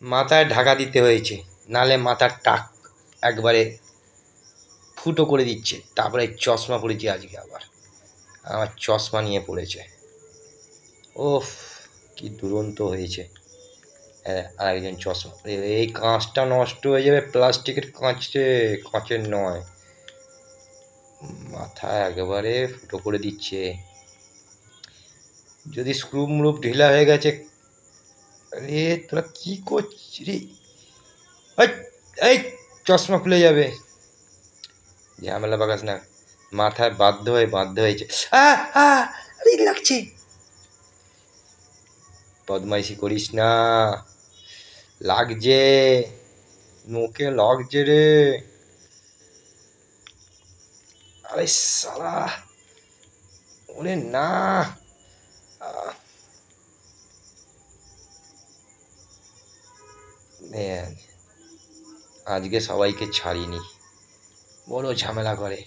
মাথায় ঢাকা দিতে হয়েছে, নালে মাথার টাক একবারে ফুটো করে দিচ্ছে। তারপরে চশমা পড়েছি আজকে আবার, আমার চশমা নিয়ে পড়েছে। ওফ, কি দুরন্ত হয়েছে। হ্যাঁ, আর একজন চশমা, এই কাঁচটা নষ্ট হয়ে যাবে, প্লাস্টিকের কাঁচে, কাঁচের নয়। মাথা একেবারে ফুটো করে দিচ্ছে। যদি স্ক্রু মুরুপ ঢিলা হয়ে গেছে। আরে তোরা কি করছিস রে? এই চশমা খুলে যাবে, ঝামেলা পাকাস না। মাথায় বাধ্য হয়েছে। আরে লাগছে। বদমাইশি করিস না, লাগছে, নোকে লাগছে রে। আরে সালা, ওরে না। আজকে সবাইকে ছাড়িনি, বড় ঝামেলা করে।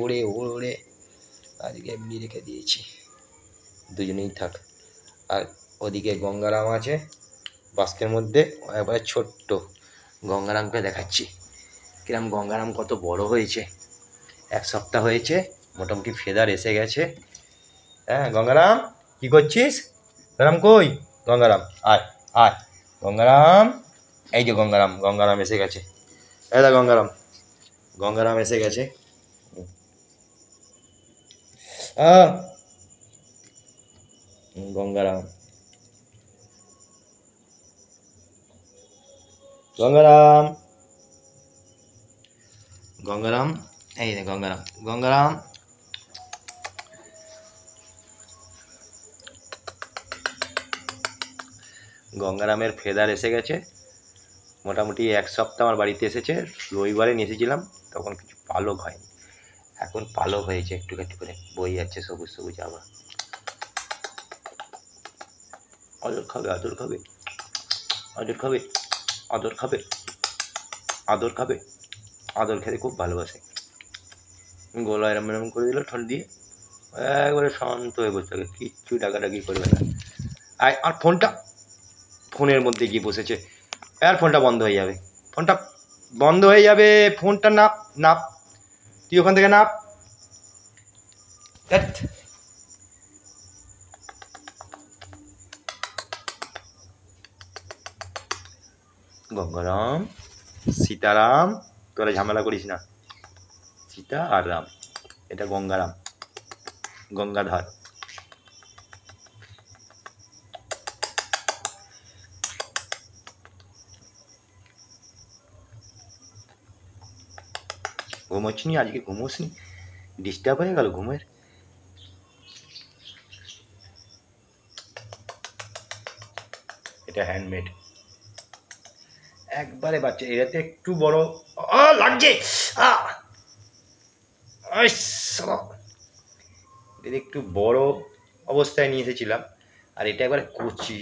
ওড়ে ওড়ে, আজকে এমনি রেখে দিয়েছি, দুজনেই থাক। আর ওদিকে গঙ্গারাম আছে বাস্কের মধ্যে, একবারে ছোট্ট। গঙ্গারামকে দেখাচ্ছি কিরম গঙ্গারাম কত বড় হয়েছে। 1 সপ্তাহ হয়েছে, মোটামুটি ফেদার এসে গেছে। হ্যাঁ গঙ্গারাম, কি করছিস? গঙ্গারাম কই? গঙ্গারাম আয়, আয় গঙ্গারাম। এই যে গঙ্গারাম, গঙ্গারাম এসে গেছে। দা গঙ্গারাম, গঙ্গারাম এসে গেছে। গঙ্গারাম, গঙ্গারাম, গঙ্গারাম, এই রে গঙ্গারাম, গঙ্গারাম। গঙ্গারামের ফেদার এসে গেছে, মোটামুটি 1 সপ্তাহ আমার বাড়িতে এসেছে। রবিবারে নিয়ে এসেছিলাম, তখন কিছু পালক হয়নি, এখন পালক হয়েছে একটু একটু করে, বই যাচ্ছে সবুজ সবুজ আবার। আদর খাবে, আদর খাবে, আদর খাবে, আদর খাবে, আদর খাবে। আদর খেতে খুব ভালোবাসে। গলা এরম এরম করে দিল ঠোঁট দিয়ে, একবারে শান্ত হয়ে বসে থাকে, কিচ্ছু ডাকাডাকি করবে না। আর ফোনটা, ফোনের মধ্যে গিয়ে বসেছে। আর ফোনটা বন্ধ হয়ে যাবে, ফোনটা বন্ধ হয়ে যাবে। ফোনটা নাপ, নাপ, তুই ওখান থেকে নাপ। গঙ্গারাম, সীতারাম, তোরা ঝামেলা করিস না। সীতা আর রাম, এটা গঙ্গারাম, গঙ্গাধর। ঘুমোচ্ছিনি আজকে? ঘুমোসনি? ডিস্টার্ব হয়ে গেল ঘুমের? এটা হ্যান্ডমেড, একবারে বাচ্চা। এটাতে একটু বড় লাগছে। এটা একটু বড় অবস্থায় নিয়ে এসেছিলাম, আর এটা একবারে কচি।